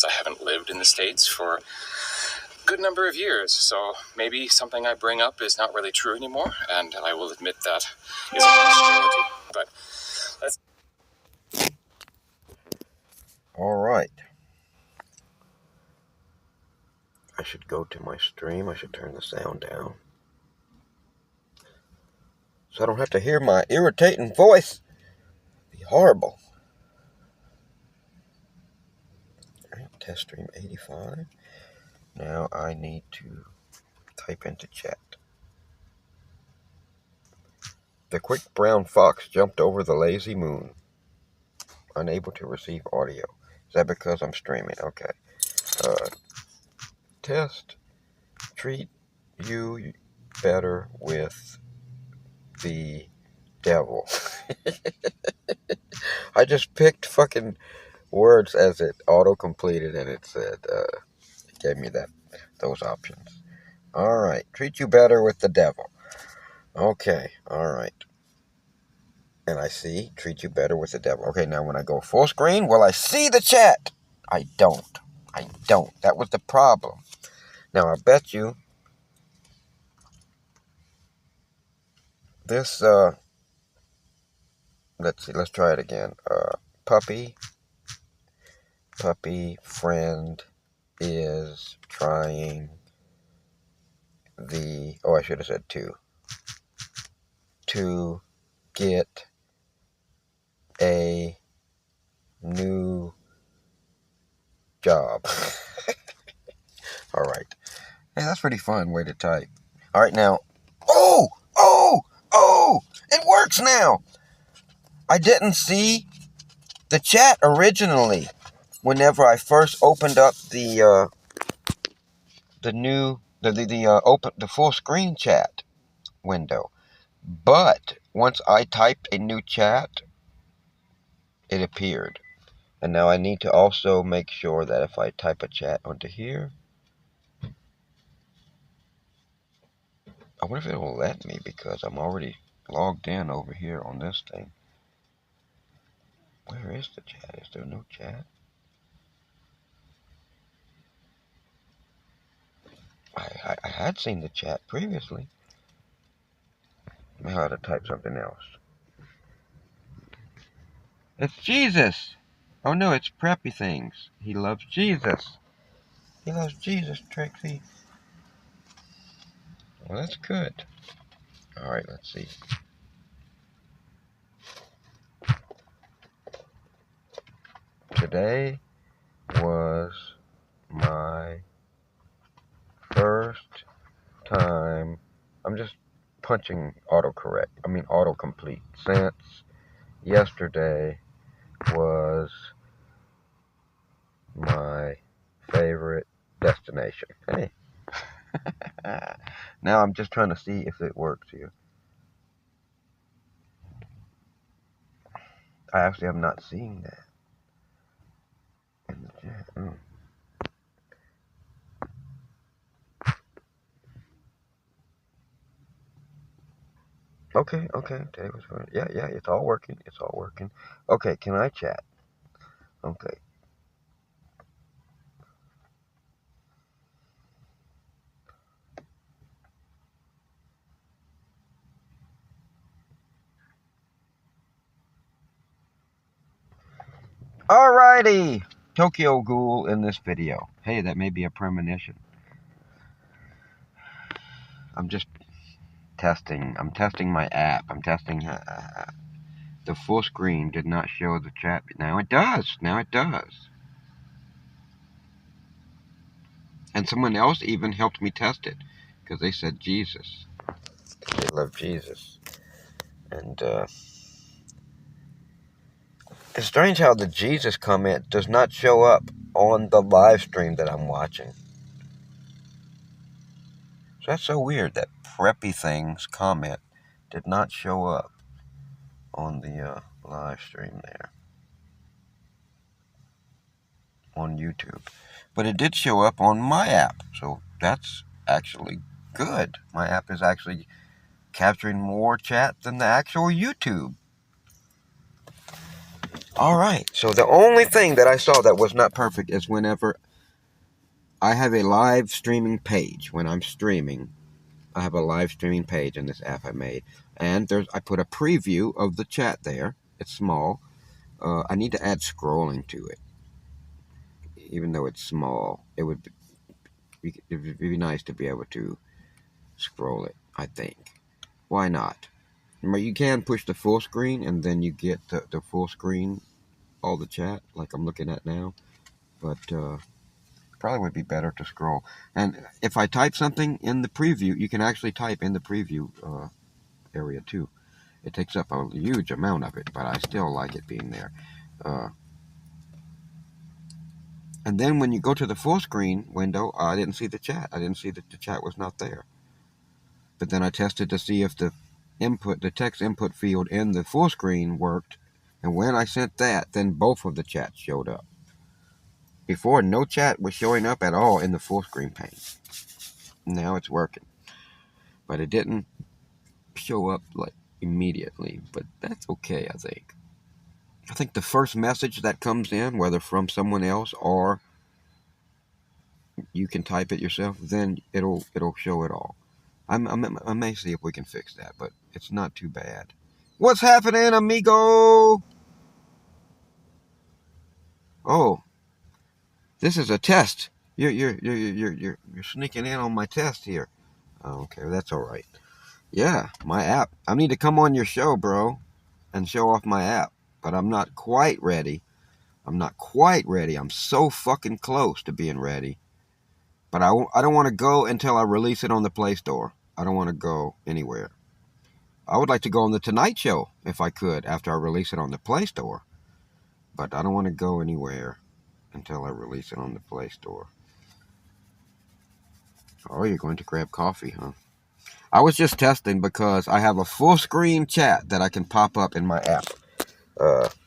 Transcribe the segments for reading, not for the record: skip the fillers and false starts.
because I haven't lived in the States for a good number of years, so maybe something I bring up is not really true anymore, and I will admit that is a possibility. But let's... All right. I should go to my stream. I should turn the sound down, so I don't have to hear my irritating voice. It'd be horrible. All right, test stream 85. Now I need to type into chat. The quick brown fox jumped over the lazy moon. Unable to receive audio. Is that because I'm streaming? Okay. Test. Treat you better with the devil. I just picked fucking words as it auto-completed, and it said, it gave me those options. Alright, treat you better with the devil. Okay, alright. And I see, treat you better with the devil. Okay, now when I go full screen, will I see the chat? I don't. That was the problem. Now, I bet you this, let's see, let's try it again. Puppy friend is trying I should have said to get a new job. All right. Hey, that's pretty fun way to type. All right, now. Oh! It works now. I didn't see the chat originally whenever I first opened up the full screen chat window. But once I typed a new chat, it appeared. And now I need to also make sure that if I type a chat onto here, I wonder if it'll let me, because I'm already logged in over here on this thing. Where is the chat? Is there no chat? I had seen the chat previously. I had to type something else. It's Jesus! Oh no, it's Preppy Things. He loves Jesus. He loves Jesus, Trixie. Well, that's good. Alright, let's see. Today was my first time. I'm just punching autocomplete. Since yesterday was my favorite destination. Hey. Now I'm just trying to see if it works here. I actually am not seeing that in the chat. Okay. Yeah, it's all working. Okay, can I chat? Okay. Alrighty! Tokyo Ghoul in this video. Hey, that may be a premonition. I'm just testing. I'm testing my app. I'm testing the full screen did not show the chat. Now it does. And someone else even helped me test it, because they said Jesus. They love Jesus. And it's strange how the Jesus comment does not show up on the live stream that I'm watching. So that's so weird that Preppy Things comment did not show up on the live stream there on YouTube. But it did show up on my app, so that's actually good. My app is actually capturing more chat than the actual YouTube. All right. So the only thing that I saw that was not perfect is whenever I have a live streaming page. When I'm streaming, I have a live streaming page in this app I made, and I put a preview of the chat there. It's small. I need to add scrolling to it, even though it's small. It would be nice to be able to scroll it, I think. Why not? You can push the full screen, and then you get the full screen, all the chat, like I'm looking at now. But probably would be better to scroll. And if I type something in the preview, you can actually type in the preview area too. It takes up a huge amount of it, but I still like it being there. And then when you go to the full screen window, I didn't see the chat. I didn't see that the chat was not there. But then I tested to see if the text input field in the full screen worked. And when I sent that, then both of the chats showed up. Before, no chat was showing up at all in the full screen pane. Now it's working. But it didn't show up like immediately. But that's okay, I think. I think the first message that comes in, whether from someone else or you can type it yourself, then it'll show it all. I may see if we can fix that, but it's not too bad. What's happening, amigo? Oh, this is a test. You're sneaking in on my test here. Oh, okay, that's all right. Yeah, my app. I need to come on your show, bro, and show off my app. But I'm not quite ready. I'm so fucking close to being ready. But I don't want to go until I release it on the Play Store. I don't want to go anywhere. I would like to go on the Tonight Show if I could after I release it on the Play Store. But I don't want to go anywhere until I release it on the Play Store. Oh, you're going to grab coffee, huh? I was just testing because I have a full screen chat that I can pop up in my app.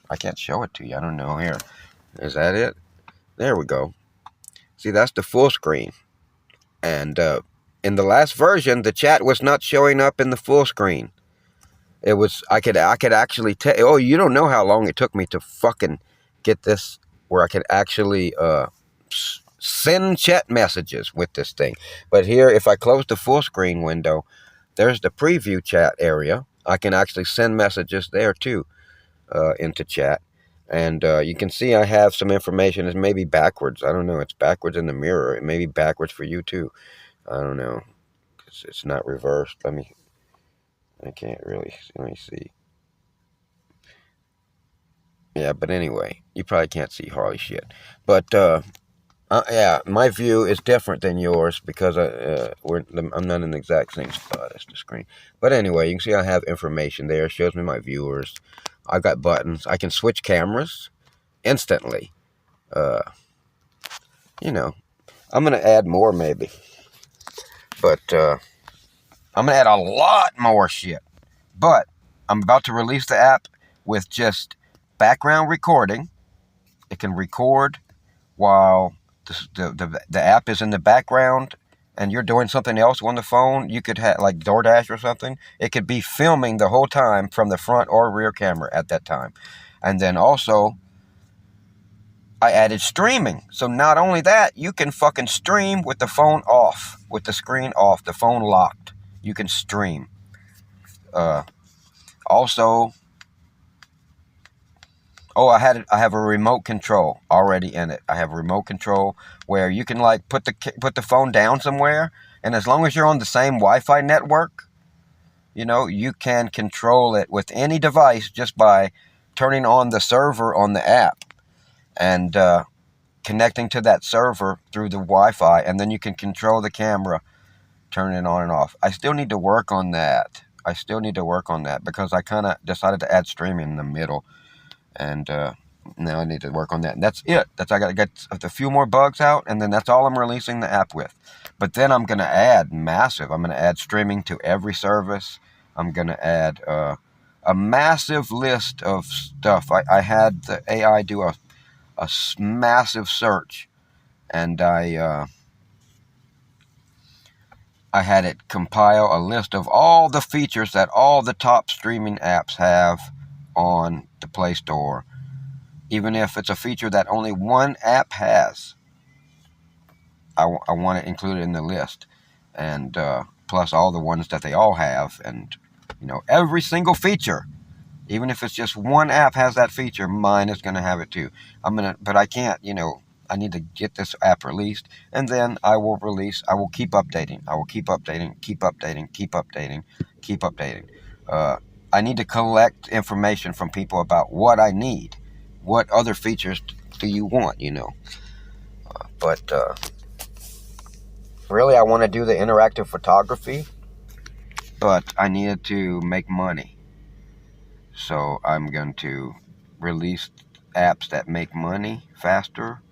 I can't show it to you. I don't know. Here. Is that it? There we go. See, that's the full screen. And in the last version, the chat was not showing up in the full screen. It was, I could actually tell. Oh, you don't know how long it took me to fucking get this where I could actually send chat messages with this thing. But here, if I close the full screen window, there's the preview chat area. I can actually send messages there too into chat. And you can see I have some information. It's maybe backwards. I don't know. It's backwards in the mirror. It may be backwards for you too. I don't know. It's not reversed. I can't really. Let me see. Yeah, but anyway, you probably can't see hardly shit. But yeah, my view is different than yours because I'm not in the exact same spot as the screen. But anyway, you can see I have information there. It shows me my viewers. I've got buttons. I can switch cameras instantly. You know, I'm going to add more maybe. But I'm going to add a lot more shit. But I'm about to release the app with just background recording. It can record while the app is in the background and you're doing something else on the phone. You could have like DoorDash or something. It could be filming the whole time from the front or rear camera at that time. And then also I added streaming. So not only that, you can fucking stream with the phone off, with the screen off, the phone locked. You can stream. Also, I have a remote control already in it. I have a remote control where you can like put the phone down somewhere, and as long as you're on the same Wi-Fi network, you can control it with any device just by turning on the server on the app and connecting to that server through the Wi-Fi, and then you can control the camera, turn it on and off. I still need to work on that. Because I kind of decided to add streaming in the middle. And now I need to work on that. And that's it. I got to get a few more bugs out, and then that's all I'm releasing the app with. But then I'm going to add massive. I'm going to add streaming to every service. I'm going to add a massive list of stuff. I had the AI do a massive search, and I had it compile a list of all the features that all the top streaming apps have on the Play Store. even if it's a feature that only one app has. I want to include it in the list, and plus all the ones that they all have, and every single feature, even if it's just one app has that feature, mine is gonna have it too. But I can't. I need to get this app released, and then I will keep updating. I will keep updating, keep updating, keep updating, keep updating. I need to collect information from people about what I need, what other features do you want, But really, I want to do the interactive photography, but I needed to make money. So I'm going to release apps that make money faster.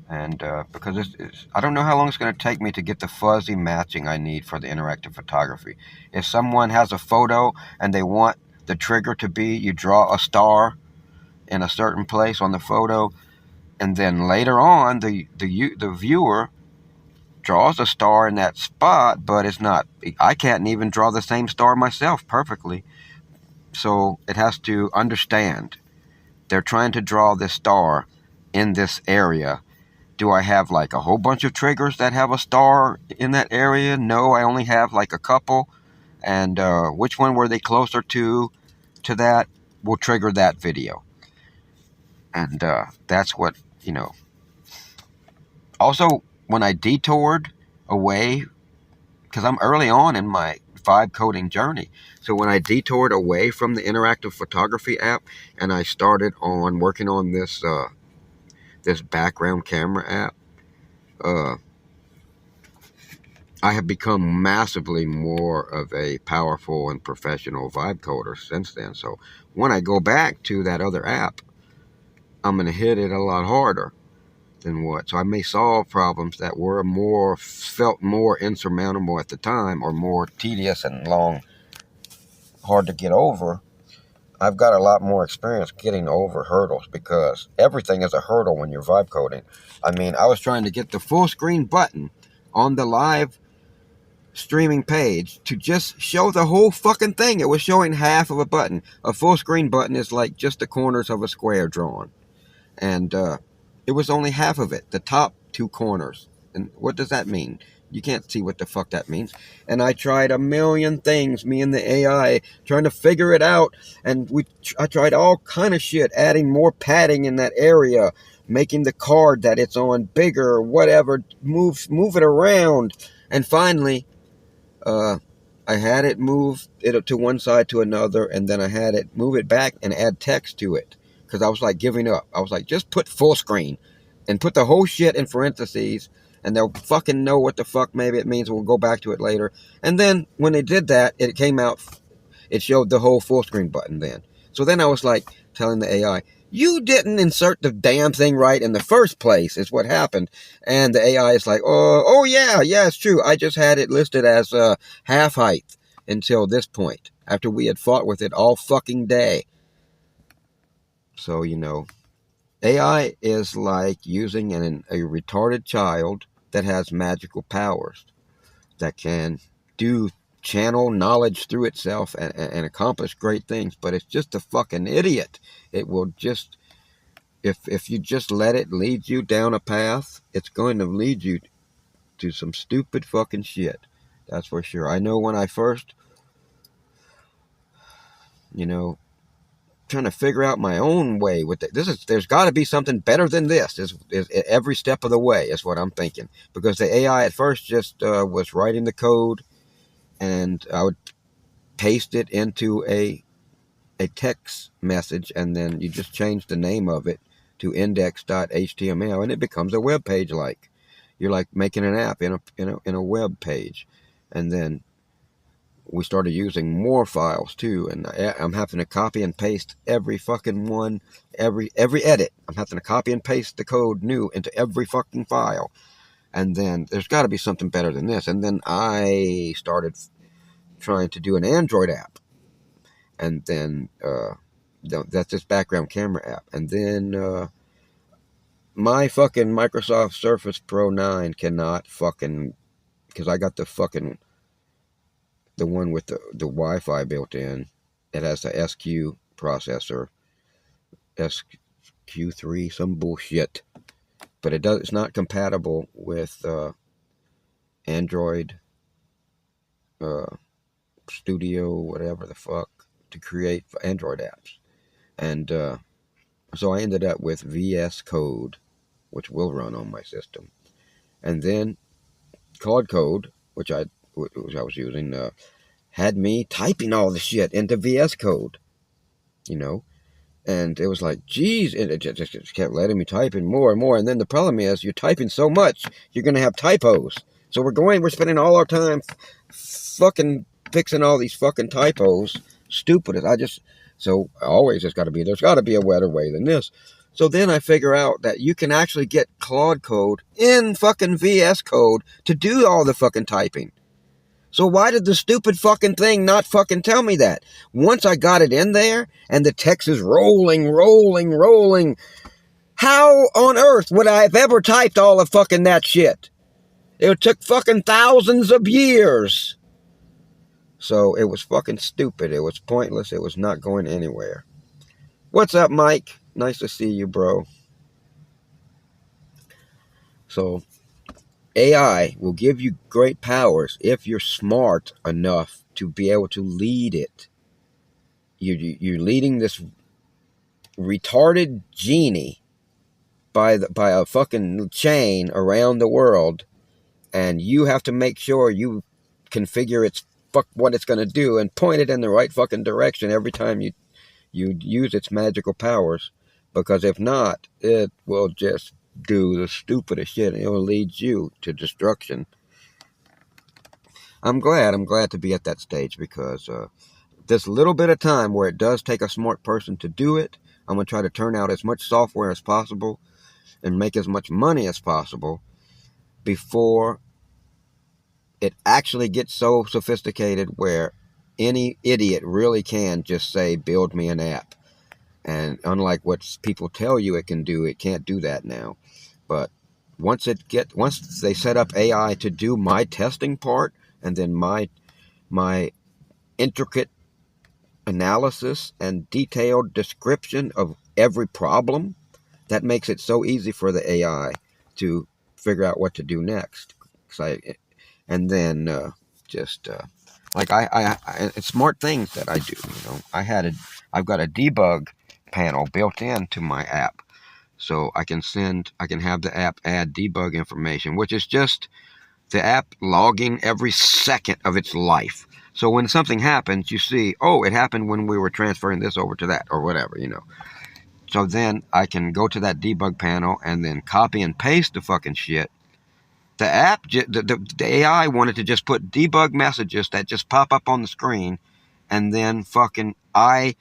And because I don't know how long it's going to take me to get the fuzzy matching I need for the interactive photography. If someone has a photo and they want the trigger to be you draw a star in a certain place on the photo, and then later on the viewer draws a star in that spot, but it's not. I can't even draw the same star myself perfectly. So it has to understand. They're trying to draw this star in this area. Do I have like a whole bunch of triggers that have a star in that area? No, I only have like a couple. And which one were they closer to that will trigger that video. And that's what, Also, when I detoured away, because I'm early on in my vibe coding journey. So when I detoured away from the interactive photography app and I started on working on this background camera app, I have become massively more of a powerful and professional vibe coder since then. So when I go back to that other app, I'm going to hit it a lot harder than what. So I may solve problems that felt more insurmountable at the time, or more tedious and long, hard to get over. I've got a lot more experience getting over hurdles, because everything is a hurdle when you're vibe coding. I mean, I was trying to get the full screen button on the live streaming page to just show the whole fucking thing. It was showing half of a button. A full screen button is like just the corners of a square drawn. And it was only half of it, the top two corners. And what does that mean? You can't see what the fuck that means. And I tried a million things, me and the AI, trying to figure it out. And I tried all kind of shit, adding more padding in that area, making the card that it's on bigger, whatever, move it around. And finally, I had it move it to one side to another, and then I had it move it back and add text to it. Because I was like giving up. I was like, just put full screen and put the whole shit in parentheses, and they'll fucking know what the fuck maybe it means. We'll go back to it later. And then when they did that, it came out, it showed the whole full screen button then. So then I was like telling the AI, you didn't insert the damn thing right in the first place, is what happened. And the AI is like, oh yeah, it's true. I just had it listed as half height until this point, after we had fought with it all fucking day. So, AI is like using a retarded child that has magical powers, that can channel knowledge through itself and accomplish great things, but it's just a fucking idiot. It will just, if you just let it lead you down a path, it's going to lead you to some stupid fucking shit. That's for sure. I know when I first, trying to figure out my own way with it. There's got to be something better than this. Is every step of the way is what I'm thinking, because the AI at first just was writing the code, and I would paste it into a text message, and then you just change the name of it to index.html, and it becomes a web page. Like you're like making an app in a web page, and then we started using more files too, and I'm having to copy and paste every fucking one, every edit. I'm having to copy and paste the code new into every fucking file. And then there's got to be something better than this. And then I started trying to do an Android app, and then that's this background camera app. And then my fucking Microsoft Surface Pro 9 cannot fucking, because I got the one with the Wi-Fi built in. It has the SQ processor, Q3, some bullshit. But it's not compatible with Android Studio, whatever the fuck, to create Android apps. And so I ended up with VS Code, which will run on my system. And then Claude Code, which I was using, had me typing all the shit into VS Code, you know. And it was like, geez, it just kept letting me type in more and more. And then the problem is, you're typing so much, you're going to have typos. So we're spending all our time fucking fixing all these fucking typos. Stupid. So always there's got to be a better way than this. So then I figure out that you can actually get Claude Code in fucking VS Code to do all the fucking typing. So why did the stupid fucking thing not fucking tell me that? Once I got it in there, and the text is rolling, how on earth would I have ever typed all of fucking that shit? It took fucking thousands of years. So it was fucking stupid. It was pointless. It was not going anywhere. What's up, Mike? Nice to see you, bro. So AI will give you great powers if you're smart enough to be able to lead it. You're leading this retarded genie by a fucking chain around the world, and you have to make sure you configure what it's going to do and point it in the right fucking direction every time you use its magical powers, because if not, it will just do the stupidest shit, and it will lead you to destruction. I'm glad to be at that stage, because this little bit of time where it does take a smart person to do it, I'm going to try to turn out as much software as possible and make as much money as possible before it actually gets so sophisticated where any idiot really can just say, build me an app. And unlike what people tell you it can do, it can't do that now. But once they set up AI to do my testing part, and then my intricate analysis and detailed description of every problem, that makes it so easy for the AI to figure out what to do next. And then it's smart things that I do. I've got a debug panel built into my app, so I can have the app add debug information, which is just the app logging every second of its life. So when something happens, you see, oh, it happened when we were transferring this over to that, or whatever, So then I can go to that debug panel and then copy and paste the fucking shit. The app, the AI wanted to just put debug messages that just pop up on the screen, and then fucking I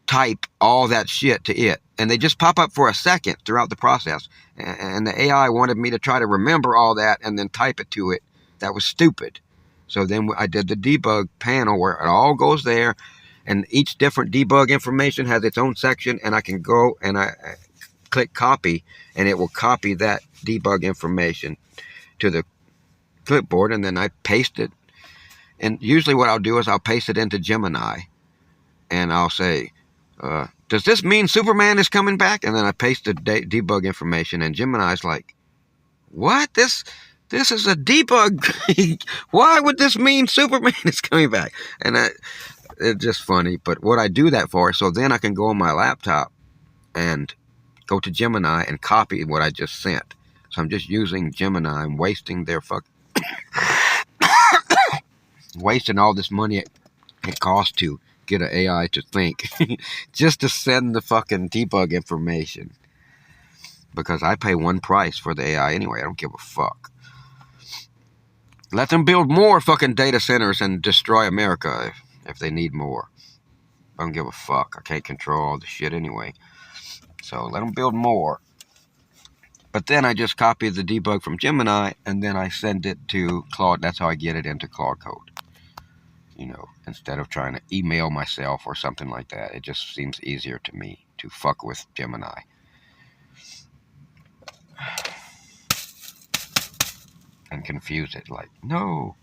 type all that shit to it. And they just pop up for a second throughout the process. And the AI wanted me to try to remember all that and then type it to it. That was stupid. So then I did the debug panel where it all goes there, and each different debug information has its own section, and I can go and I click copy, and it will copy that debug information to the clipboard, and then I paste it. And usually what I'll do is I'll paste it into Gemini, and I'll say, does this mean Superman is coming back? And then I paste the debug information, and Gemini's like, what? This is a debug. Why would this mean Superman is coming back? And it's just funny. But what I do that for, so then I can go on my laptop and go to Gemini and copy what I just sent. So I'm just using Gemini. I'm wasting wasting all this money it costs to get an AI to think just to send the fucking debug information. Because I pay one price for the AI anyway. I don't give a fuck. Let them build more fucking data centers and destroy America if they need more. I don't give a fuck. I can't control all the shit anyway. So let them build more. But then I just copy the debug from Gemini, and then I send it to Claude. That's how I get it into Claude Code. Instead of trying to email myself or something like that. It just seems easier to me to fuck with Gemini. And confuse it like, no,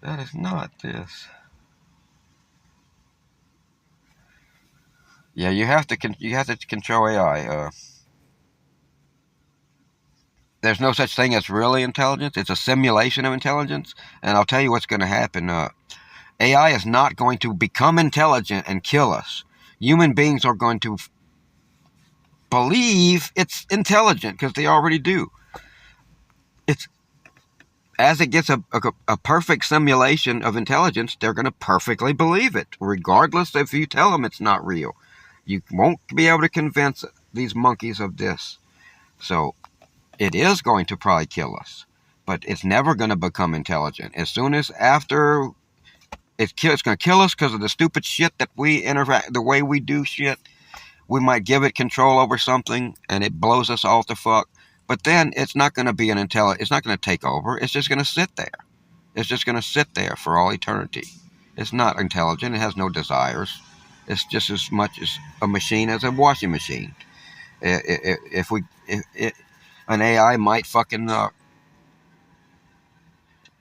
that is not this. Yeah, you have to control AI. There's no such thing as really intelligence. It's a simulation of intelligence. And I'll tell you what's going to happen. AI is not going to become intelligent and kill us. Human beings are going to believe it's intelligent because they already do. It's as it gets a perfect simulation of intelligence, they're going to perfectly believe it, regardless if you tell them it's not real. You won't be able to convince these monkeys of this. So it is going to probably kill us, but it's never going to become intelligent. As soon as after it's going to kill us because of the stupid shit that we interact, the way we do shit. We might give it control over something and it blows us all to fuck. But then it's not going to be it's not going to take over. It's just going to sit there. It's just going to sit there for all eternity. It's not intelligent. It has no desires. It's just as much as a machine as a washing machine. If an AI might fucking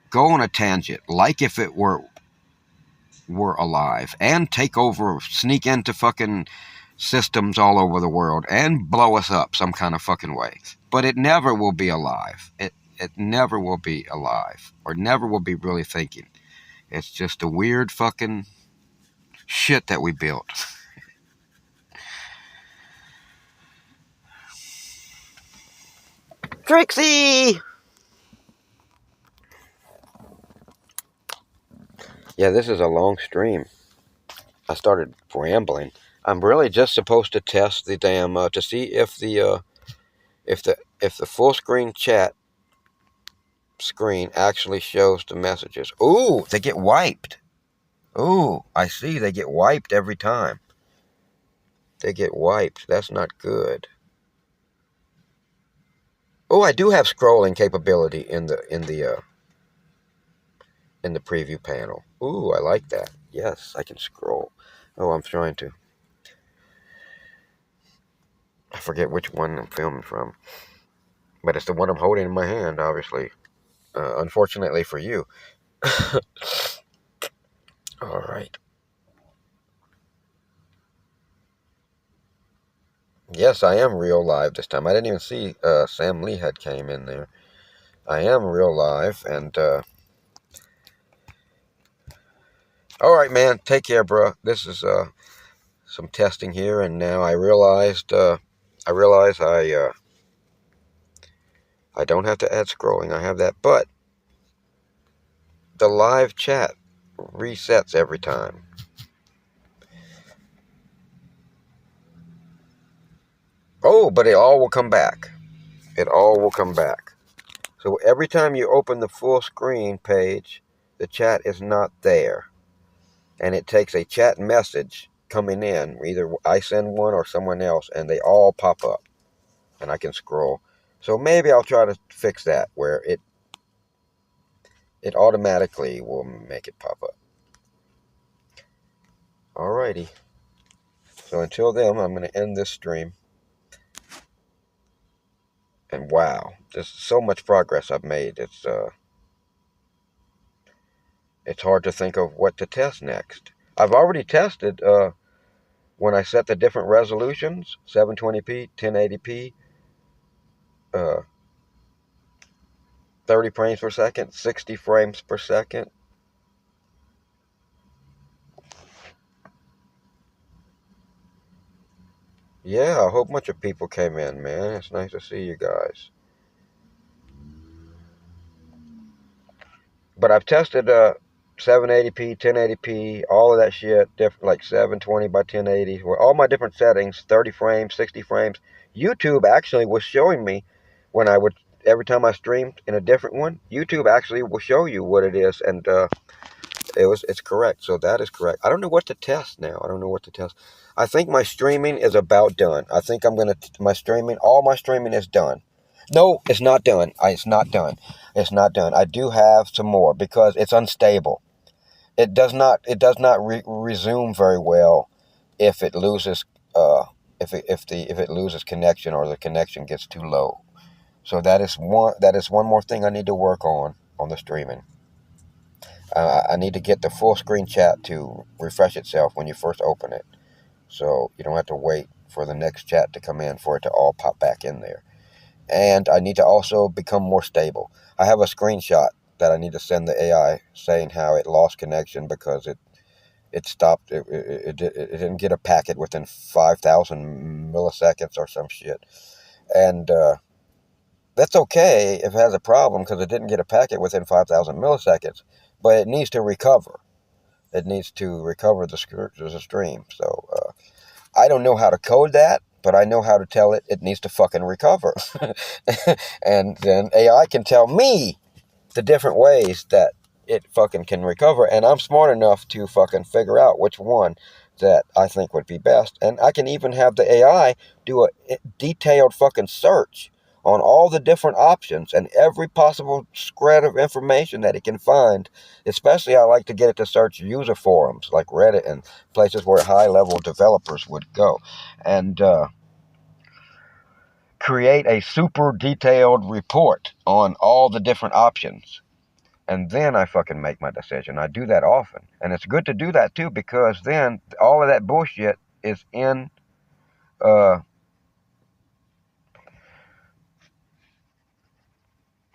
go on a tangent, like if it were alive, and take over, sneak into fucking systems all over the world and blow us up some kind of fucking way. But it never will be alive. It never will be alive, or never will be really thinking. It's just a weird fucking shit that we built. Trixie! Yeah, this is a long stream. I started rambling. I'm really just supposed to test the damn to see if the full screen chat screen actually shows the messages. Ooh, they get wiped. Ooh, I see. They get wiped every time. They get wiped. That's not good. Oh, I do have scrolling capability in the preview panel. Ooh, I like that. Yes, I can scroll. Oh, I'm trying to. I forget which one I'm filming from, but it's the one I'm holding in my hand, obviously. Unfortunately for you. All right. Yes, I am real live this time. I didn't even see Sam Lee had came in there. I am real live, and all right, man. Take care, bro. This is some testing here, and now I realize I don't have to add scrolling. I have that, but the live chat resets every time. Oh, but it all will come back. It all will come back. So every time you open the full screen page, the chat is not there. And it takes a chat message coming in. Either I send one or someone else, and they all pop up. And I can scroll. So maybe I'll try to fix that, where it automatically will make it pop up. Alrighty. So until then, I'm going to end this stream. And wow, there's so much progress I've made. It's hard to think of what to test next. I've already tested when I set the different resolutions, 720p, 1080p, 30 frames per second, 60 frames per second. Yeah, a whole bunch of people came in, man. It's nice to see you guys. But I've tested 780p, 1080p, all of that shit, different, like 720 by 1080, where all my different settings, 30 frames, 60 frames. YouTube actually was showing me when I would, every time I streamed in a different one, YouTube actually will show you what it is, and it's correct. So that is correct. I don't know what to test now. I don't know what to test. I think my streaming is about done. I think I'm gonna all my streaming is done. No, it's not done. It's not done. It's not done. I do have some more because it's unstable. It does not resume very well if it loses if it loses connection, or the connection gets too low. So that is one more thing I need to work on the streaming. I need to get the full screen chat to refresh itself when you first open it. So you don't have to wait for the next chat to come in for it to all pop back in there. And I need to also become more stable. I have a screenshot that I need to send the AI saying how it lost connection because it stopped. It didn't get a packet within 5,000 milliseconds or some shit. And that's okay if it has a problem because it didn't get a packet within 5,000 milliseconds. But it needs to recover. It needs to recover the stream. So I don't know how to code that, but I know how to tell it needs to fucking recover. And then AI can tell me the different ways that it fucking can recover. And I'm smart enough to fucking figure out which one that I think would be best. And I can even have the AI do a detailed fucking search on all the different options and every possible shred of information that it can find. Especially I like to get it to search user forums like Reddit and places where high-level developers would go. And create a super detailed report on all the different options. And then I fucking make my decision. I do that often. And it's good to do that too because then all of that bullshit is in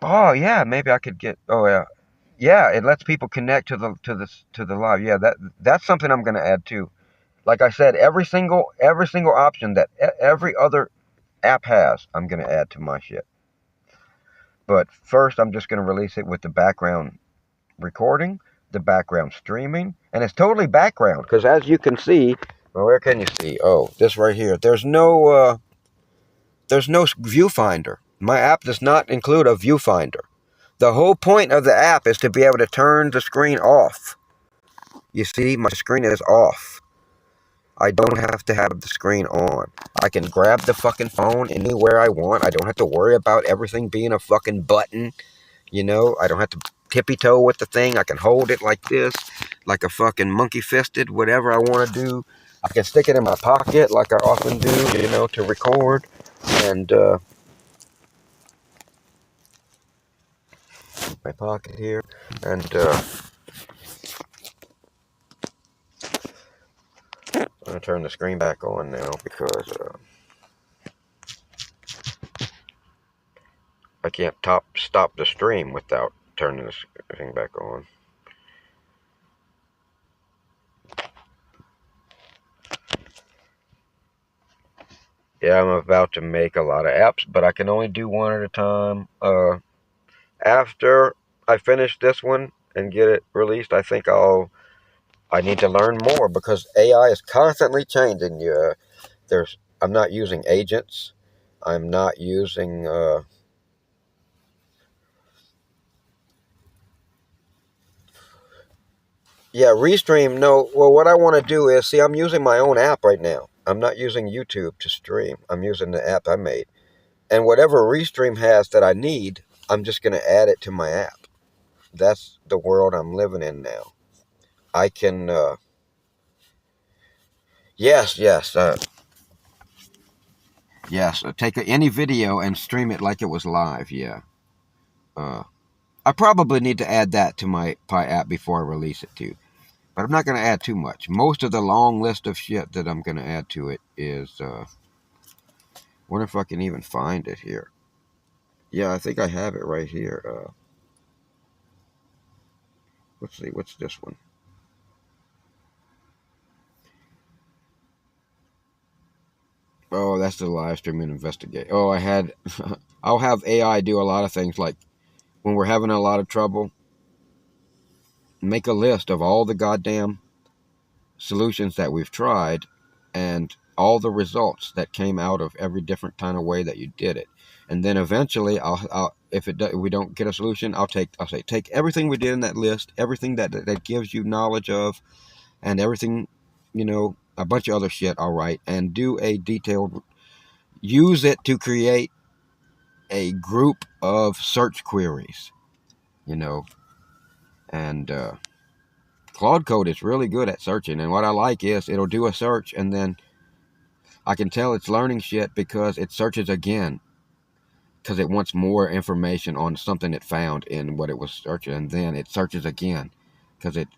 oh yeah, maybe I could get yeah, it lets people connect to the live. Yeah, that's something I'm going to add too. Like I said, every single option that every other app has, I'm going to add to my shit. But first, I'm just going to release it with the background recording, the background streaming, and it's totally background because as you can see, well, where can you see? Oh, this right here. There's no viewfinder. My app does not include a viewfinder. The whole point of the app is to be able to turn the screen off. You see, my screen is off. I don't have to have the screen on. I can grab the fucking phone anywhere I want. I don't have to worry about everything being a fucking button. You know, I don't have to tippy-toe with the thing. I can hold it like this, like a fucking monkey-fisted, whatever I want to do. I can stick it in my pocket like I often do, you know, to record. And, my pocket here. And, I'm going to turn the screen back on now because, I can't stop the stream without turning this thing back on. Yeah, I'm about to make a lot of apps, but I can only do one at a time. After I finish this one and get it released, I think I need to learn more because AI is constantly changing. I'm not using agents. I'm not using, Restream. No, well, what I want to do is, see, I'm using my own app right now. I'm not using YouTube to stream. I'm using the app I made. And whatever Restream has that I need, I'm just going to add it to my app. That's the world I'm living in now. I can, yes, take any video and stream it like it was live, yeah. I probably need to add that to my app before I release it too. But I'm not going to add too much. Most of the long list of shit that I'm going to add to it is, wonder if I can even find it here. Yeah, I think I have it right here. Let's see, what's this one? Oh, that's the live stream and investigate. Oh, I'll have AI do a lot of things like when we're having a lot of trouble, make a list of all the goddamn solutions that we've tried and all the results that came out of every different kind of way that you did it. And then eventually if we don't get a solution, I'll say take everything we did in that list, everything that gives you knowledge of, and everything, you know, a bunch of other shit, all right, and do a detailed, use it to create a group of search queries, you know. And Claude Code is really good at searching, and what I like is it'll do a search and then I can tell it's learning shit because it searches again because it wants more information on something it found in what it was searching, and then it searches again because it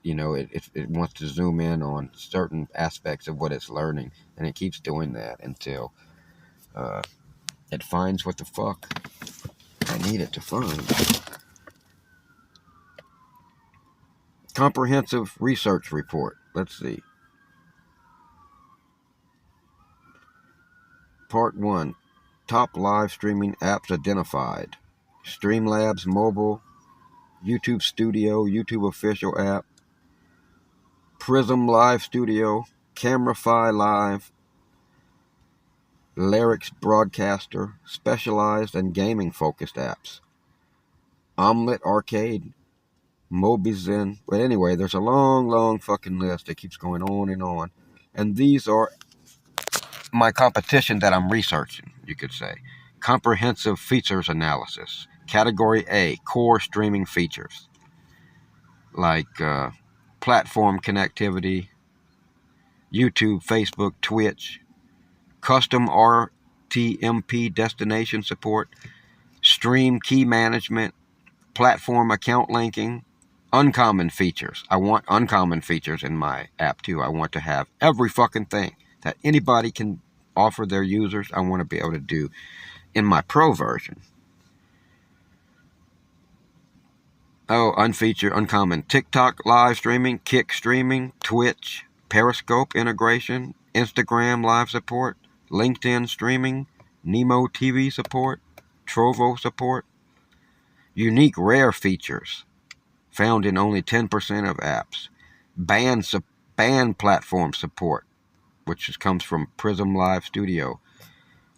wants to zoom in on certain aspects of what it's learning, and it keeps doing that until it finds what the fuck I need it to find. Comprehensive research report. Let's see. Part 1. Top live streaming apps identified. Streamlabs Mobile, YouTube Studio, YouTube Official app, Prism Live Studio, Camerify Live, Lyrics Broadcaster, specialized and gaming focused apps, Omelet Arcade, Mobizen. But anyway, there's a long fucking list that keeps going on and on. And these are my competition that I'm researching, you could say. Comprehensive features analysis. Category A, core streaming features. Like platform connectivity, YouTube, Facebook, Twitch, custom RTMP destination support, stream key management, platform account linking, uncommon features. I want uncommon features in my app too. I want to have every fucking thing that anybody can offer their users. I want to be able to do in my pro version. Oh, unfeatured, uncommon. TikTok live streaming, Kick streaming, Twitch, Periscope integration, Instagram live support, LinkedIn streaming, Nemo TV support, Trovo support. Unique rare features found in only 10% of apps. Band platform support, which comes from Prism Live Studio.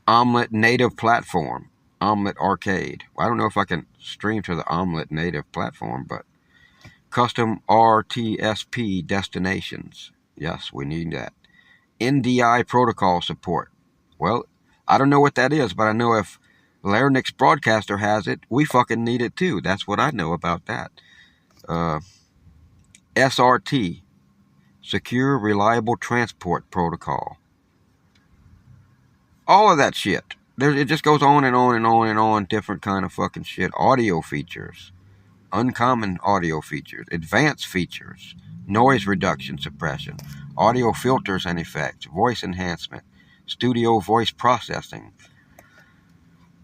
Omelet native platform. Omelet Arcade. I don't know if I can stream to the Omelet native platform, but custom RTSP destinations. Yes, we need that. NDI protocol support. Well, I don't know what that is, but I know if Larynx Broadcaster has it, we fucking need it too. That's what I know about that. SRT, Secure Reliable Transport Protocol. All of that shit. It just goes on and on and on and on. Different kind of fucking shit. Audio features. Uncommon audio features. Advanced features. Noise reduction suppression. Audio filters and effects. Voice enhancement. Studio voice processing.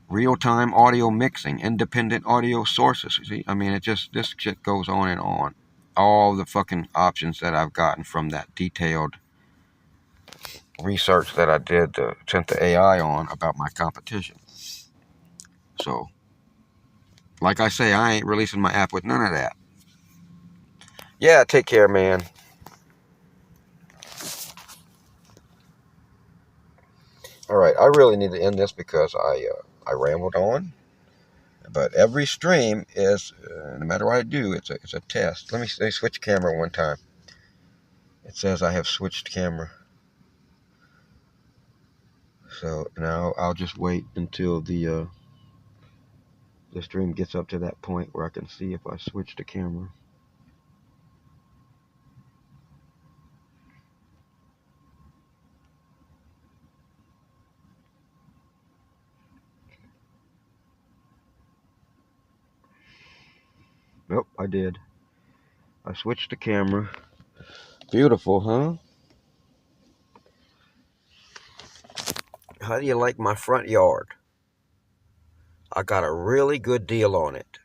Real-time audio mixing. Independent audio sources. See, I mean, this shit goes on and on. All the fucking options that I've gotten from that detailed research that I did sent the AI on about my competition. So, like I say, I ain't releasing my app with none of that. Yeah, take care, man. All right, I really need to end this because I rambled on. But every stream is, no matter what I do, it's a test. Let me switch camera one time. It says I have switched camera. So now I'll just wait until the stream gets up to that point where I can see if I switch the camera. Nope, I did. I switched the camera. Beautiful, huh? How do you like my front yard? I got a really good deal on it.